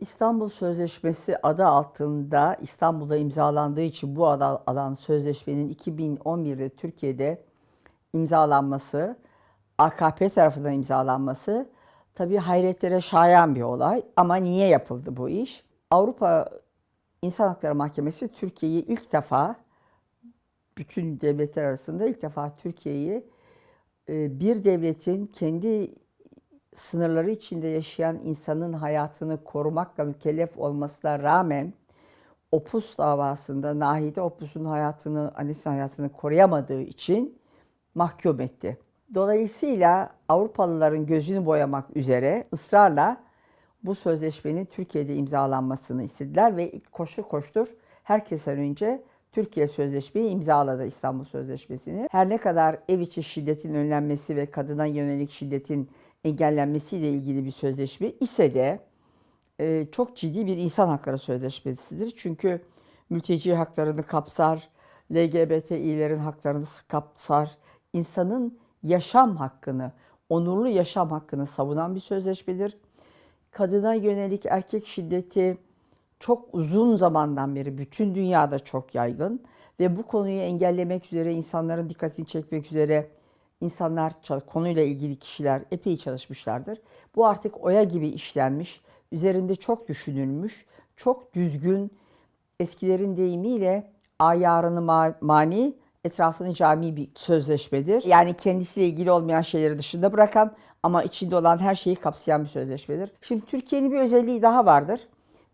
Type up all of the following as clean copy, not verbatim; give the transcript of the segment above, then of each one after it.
İstanbul Sözleşmesi adı altında İstanbul'da imzalandığı için bu adı alan sözleşmenin 2011'de Türkiye'de imzalanması, AKP tarafından imzalanması tabii hayretlere şayan bir olay. Ama niye yapıldı bu iş? Avrupa İnsan Hakları Mahkemesi Türkiye'yi ilk defa, bütün devletler arasında ilk defa Türkiye'yi bir devletin kendi sınırları içinde yaşayan insanın hayatını korumakla mükellef olmasına rağmen Opus davasında Nahide Opus'un hayatını, annesinin hayatını koruyamadığı için mahkum etti. Dolayısıyla Avrupalıların gözünü boyamak üzere ısrarla bu sözleşmenin Türkiye'de imzalanmasını istediler ve koştur koştur herkesten önce Türkiye sözleşmeyi imzaladı, İstanbul Sözleşmesi'ni. Her ne kadar ev içi şiddetin önlenmesi ve kadına yönelik şiddetin engellenmesiyle ilgili bir sözleşme ise de çok ciddi bir insan hakları sözleşmesidir. Çünkü mülteci haklarını kapsar, LGBTİ'lerin haklarını kapsar, insanın yaşam hakkını, onurlu yaşam hakkını savunan bir sözleşmedir. Kadına yönelik erkek şiddeti çok uzun zamandan beri bütün dünyada çok yaygın ve bu konuyu engellemek üzere, insanların dikkatini çekmek üzere insanlar, konuyla ilgili kişiler epey çalışmışlardır. Bu artık oya gibi işlenmiş, üzerinde çok düşünülmüş, çok düzgün, eskilerin deyimiyle ayarını mani, etrafını cami bir sözleşmedir. Yani kendisiyle ilgili olmayan şeyleri dışında bırakan ama içinde olan her şeyi kapsayan bir sözleşmedir. Şimdi Türkiye'nin bir özelliği daha vardır.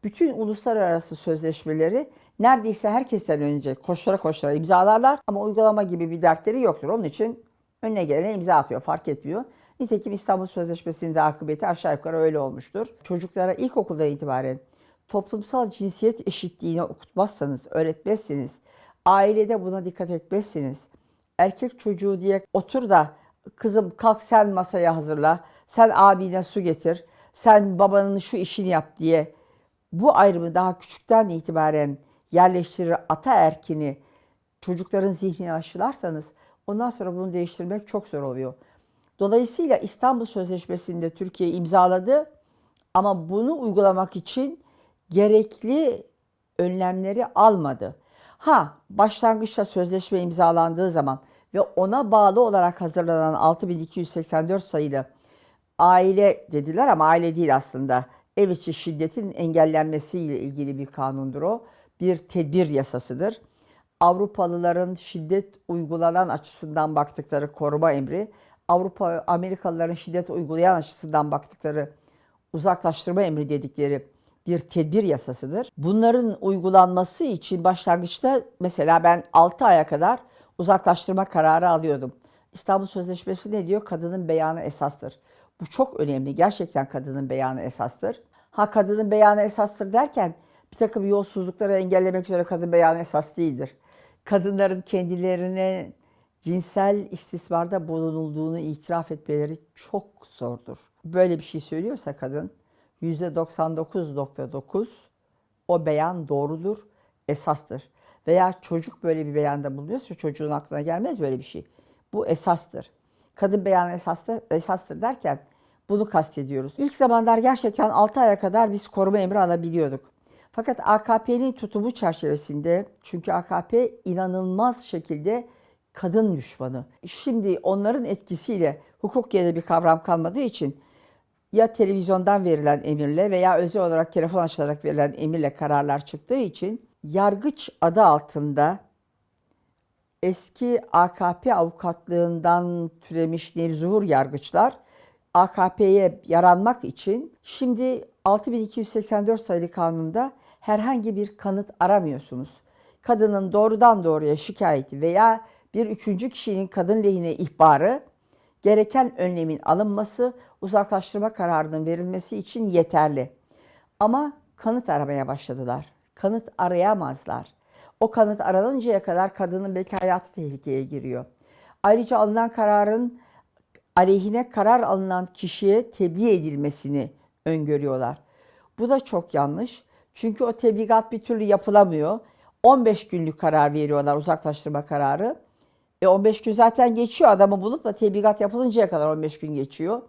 Bütün uluslararası sözleşmeleri neredeyse herkesten önce koştura koştura imzalarlar ama uygulama gibi bir dertleri yoktur. Onun için önüne gelene imza atıyor, fark etmiyor. Nitekim İstanbul Sözleşmesi'nin de akıbeti aşağı yukarı öyle olmuştur. Çocuklara ilkokuldan itibaren toplumsal cinsiyet eşitliğini okutmazsanız, öğretmezsiniz, ailede buna dikkat etmezsiniz, erkek çocuğu diye otur da kızım kalk sen masaya hazırla, sen abine su getir, sen babanın şu işini yap diye bu ayrımı daha küçükten itibaren yerleştirir ataerkini çocukların zihnine aşılarsanız ondan sonra bunu değiştirmek çok zor oluyor. Dolayısıyla İstanbul Sözleşmesi'nde Türkiye imzaladı ama bunu uygulamak için gerekli önlemleri almadı. Başlangıçta sözleşme imzalandığı zaman ve ona bağlı olarak hazırlanan 6284 sayılı aile dediler ama aile değil aslında. Ev içi şiddetin engellenmesiyle ilgili bir kanundur o. Bir tedbir yasasıdır. Avrupalıların şiddet uygulanan açısından baktıkları koruma emri, Amerikalıların şiddet uygulayan açısından baktıkları uzaklaştırma emri dedikleri bir tedbir yasasıdır. Bunların uygulanması için başlangıçta mesela ben 6 aya kadar uzaklaştırma kararı alıyordum. İstanbul Sözleşmesi ne diyor? Kadının beyanı esastır. Bu çok önemli. Gerçekten kadının beyanı esastır. Kadının beyanı esastır derken bir takım yolsuzlukları engellemek üzere kadın beyanı esas değildir. Kadınların kendilerine cinsel istismarda bulunulduğunu itiraf etmeleri çok zordur. Böyle bir şey söylüyorsa kadın %99,9 o beyan doğrudur, esastır. Veya çocuk böyle bir beyanda bulunuyorsa çocuğun aklına gelmez böyle bir şey. Bu esastır. Kadın beyanı esastır derken bunu kastediyoruz. İlk zamanlar gerçekten 6 aya kadar biz koruma emri alabiliyorduk. Fakat AKP'nin tutumu çerçevesinde, çünkü AKP inanılmaz şekilde kadın düşmanı. Şimdi onların etkisiyle hukuk diye de bir kavram kalmadığı için ya televizyondan verilen emirle veya özel olarak telefon açılarak verilen emirle kararlar çıktığı için yargıç adı altında eski AKP avukatlığından türemiş nevzuhur yargıçlar AKP'ye yaranmak için şimdi 6284 sayılı kanunda herhangi bir kanıt aramıyorsunuz. Kadının doğrudan doğruya şikayeti veya bir üçüncü kişinin kadın lehine ihbarı gereken önlemin alınması, uzaklaştırma kararının verilmesi için yeterli. Ama kanıt aramaya başladılar. Kanıt arayamazlar. O kanıt aranıncaya kadar kadının belki hayatı tehlikeye giriyor. Ayrıca alınan kararın aleyhine karar alınan kişiye tebliğ edilmesini öngörüyorlar. Bu da çok yanlış. Çünkü o tebligat bir türlü yapılamıyor. 15 günlük karar veriyorlar, uzaklaştırma kararı. 15 gün zaten geçiyor, adamı bulup da tebligat yapılıncaya kadar 15 gün geçiyor.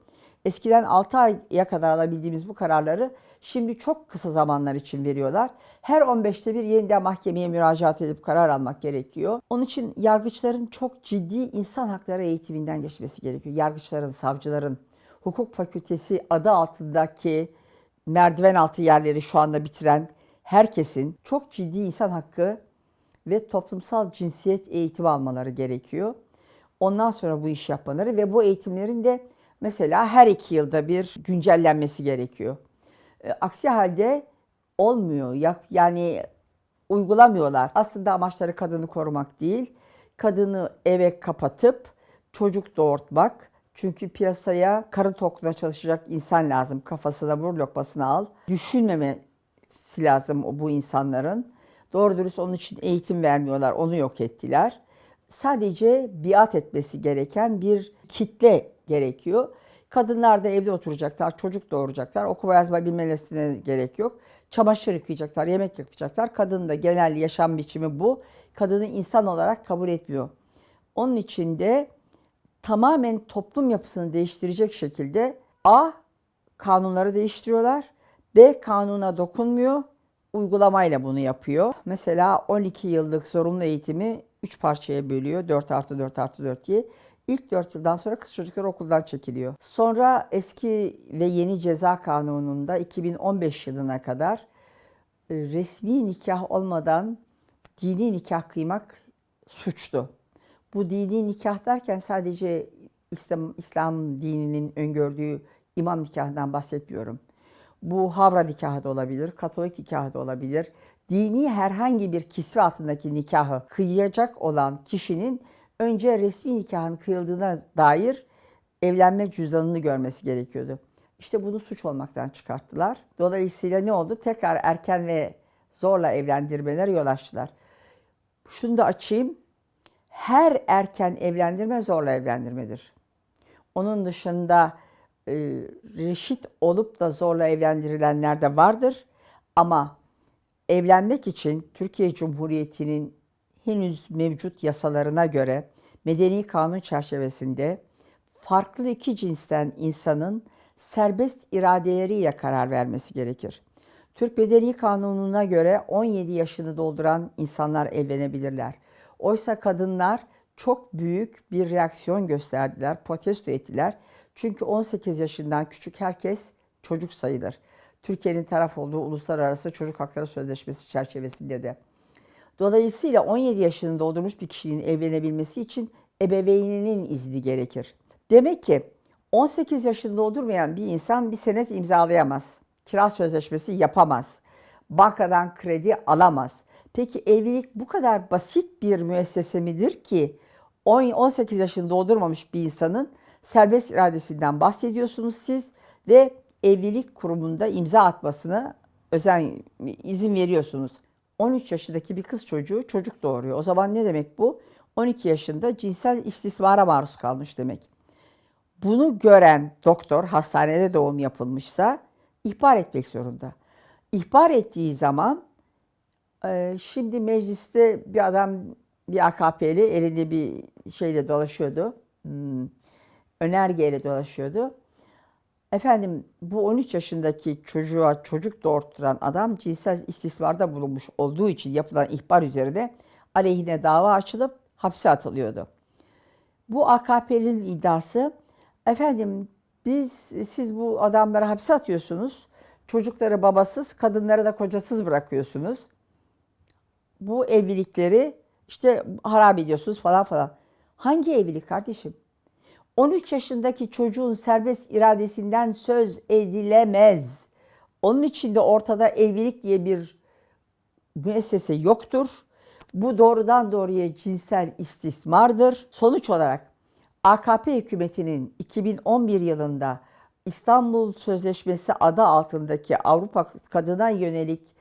Eskiden 6 aya kadar alabildiğimiz bu kararları şimdi çok kısa zamanlar için veriyorlar. Her 15'te bir yeniden mahkemeye müracaat edip karar almak gerekiyor. Onun için yargıçların çok ciddi insan hakları eğitiminden geçmesi gerekiyor. Yargıçların, savcıların, hukuk fakültesi adı altındaki merdiven altı yerleri şu anda bitiren herkesin çok ciddi insan hakkı ve toplumsal cinsiyet eğitimi almaları gerekiyor. Ondan sonra bu iş yapmaları ve bu eğitimlerin de mesela her 2 yılda bir güncellenmesi gerekiyor. Aksi halde olmuyor. Yani uygulamıyorlar. Aslında amaçları kadını korumak değil, kadını eve kapatıp çocuk doğurtmak. Çünkü piyasaya karın tokluğuna çalışacak insan lazım. Kafasına vur, lokmasını al. Düşünmemesi lazım bu insanların. Doğru dürüst onun için eğitim vermiyorlar, onu yok ettiler. Sadece biat etmesi gereken bir kitle gerekiyor. Kadınlar da evde oturacaklar, çocuk doğuracaklar. Okuma yazma bilmelerine gerek yok. Çamaşır yıkayacaklar, yemek yapacaklar. Kadının da genel yaşam biçimi bu. Kadını insan olarak kabul etmiyor. Onun için de tamamen toplum yapısını değiştirecek şekilde A. Kanunları değiştiriyorlar. B. Kanuna dokunmuyor. Uygulamayla bunu yapıyor. Mesela 12 yıllık zorunlu eğitimi 3 parçaya bölüyor. 4+4+4 diye. İlk 4 yıldan sonra kız çocukları okuldan çekiliyor. Sonra eski ve yeni ceza kanununda 2015 yılına kadar resmi nikah olmadan dini nikah kıymak suçtu. Bu dini nikah derken sadece İslam dininin öngördüğü imam nikahından bahsetmiyorum. Bu havra nikahı da olabilir, Katolik nikahı da olabilir. Dini herhangi bir kisve altındaki nikahı kıyacak olan kişinin önce resmi nikahın kıyıldığına dair evlenme cüzdanını görmesi gerekiyordu. İşte bunu suç olmaktan çıkarttılar. Dolayısıyla ne oldu? Tekrar erken ve zorla evlendirmelere yol açtılar. Şunu da açayım. Her erken evlendirme zorla evlendirmedir. Onun dışında reşit olup da zorla evlendirilenler de vardır. Ama evlenmek için Türkiye Cumhuriyeti'nin henüz mevcut yasalarına göre medeni kanun çerçevesinde farklı iki cinsten insanın serbest iradeleriyle karar vermesi gerekir. Türk Medeni Kanunu'na göre 17 yaşını dolduran insanlar evlenebilirler. Oysa kadınlar çok büyük bir reaksiyon gösterdiler, protesto ettiler. Çünkü 18 yaşından küçük herkes çocuk sayılır. Türkiye'nin taraf olduğu Uluslararası Çocuk Hakları Sözleşmesi çerçevesinde de. Dolayısıyla 17 yaşını doldurmuş bir kişinin evlenebilmesi için ebeveyninin izni gerekir. Demek ki 18 yaşını doldurmayan bir insan bir senet imzalayamaz. Kira sözleşmesi yapamaz. Bankadan kredi alamaz. Peki evlilik bu kadar basit bir müessese midir ki 18 yaşını doldurmamış bir insanın serbest iradesinden bahsediyorsunuz siz ve evlilik kurumunda imza atmasına izin veriyorsunuz. 13 yaşındaki bir kız çocuğu çocuk doğuruyor. O zaman ne demek bu? 12 yaşında cinsel istismara maruz kalmış demek. Bunu gören doktor hastanede doğum yapılmışsa ihbar etmek zorunda. İhbar ettiği zaman şimdi mecliste bir adam, bir AKP'li elinde bir şeyle dolaşıyordu. Önergeyle dolaşıyordu. Efendim bu 13 yaşındaki çocuğa çocuk doğurtturan adam cinsel istismarda bulunmuş olduğu için yapılan ihbar üzerine aleyhine dava açılıp hapse atılıyordu. Bu AKP'nin iddiası, efendim siz bu adamları hapse atıyorsunuz, çocukları babasız, kadınları da kocasız bırakıyorsunuz. Bu evlilikleri işte harap ediyorsunuz falan falan. Hangi evlilik kardeşim? 13 yaşındaki çocuğun serbest iradesinden söz edilemez. Onun için de ortada evlilik diye bir müessese yoktur. Bu doğrudan doğruya cinsel istismardır. Sonuç olarak AKP hükümetinin 2011 yılında İstanbul Sözleşmesi adı altındaki Avrupa kadına yönelik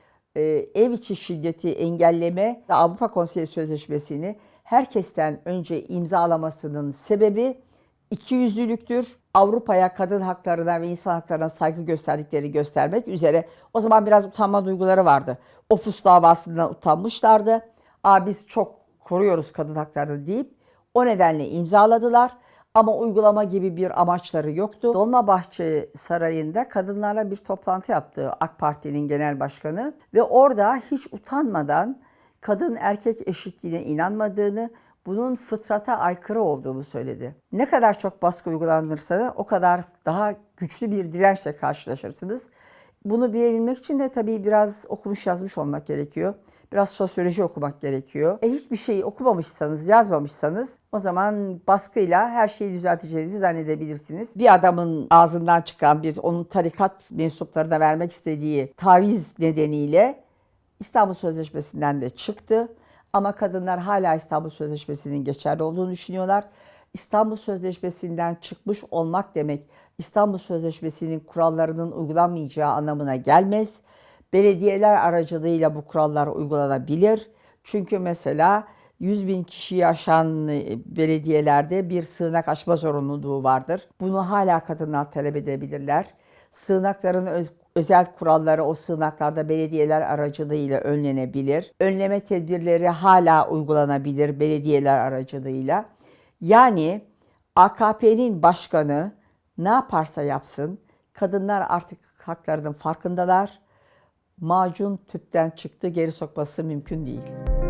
ev içi şiddeti engelleme ve Avrupa Konseyi Sözleşmesi'ni herkesten önce imzalamasının sebebi ikiyüzlülüktür. Avrupa'ya kadın haklarına ve insan haklarına saygı gösterdikleri göstermek üzere o zaman biraz utanma duyguları vardı. Opus davasından utanmışlardı. Biz çok koruyoruz kadın haklarını deyip o nedenle imzaladılar. Ama uygulama gibi bir amaçları yoktu. Dolmabahçe Sarayı'nda kadınlarla bir toplantı yaptı AK Parti'nin genel başkanı ve orada hiç utanmadan kadın erkek eşitliğine inanmadığını, bunun fıtrata aykırı olduğunu söyledi. Ne kadar çok baskı uygulanırsa o kadar daha güçlü bir dirençle karşılaşırsınız. Bunu bilebilmek için de tabii biraz okumuş yazmış olmak gerekiyor. Biraz sosyoloji okumak gerekiyor. Hiçbir şeyi okumamışsanız, yazmamışsanız o zaman baskıyla her şeyi düzelteceğinizi zannedebilirsiniz. Bir adamın ağzından çıkan onun tarikat mensuplarına vermek istediği taviz nedeniyle İstanbul Sözleşmesi'nden de çıktı. Ama kadınlar hala İstanbul Sözleşmesi'nin geçerli olduğunu düşünüyorlar. İstanbul Sözleşmesi'nden çıkmış olmak demek İstanbul Sözleşmesi'nin kurallarının uygulanmayacağı anlamına gelmez. Belediyeler aracılığıyla bu kurallar uygulanabilir. Çünkü mesela 100 bin kişiyi aşan belediyelerde bir sığınak açma zorunluluğu vardır. Bunu hala kadınlar talep edebilirler. Sığınakların özel kuralları o sığınaklarda belediyeler aracılığıyla önlenebilir. Önleme tedbirleri hala uygulanabilir belediyeler aracılığıyla. Yani AKP'nin başkanı ne yaparsa yapsın kadınlar artık haklarının farkındalar. Macun tüpten çıktı, geri sokması mümkün değil.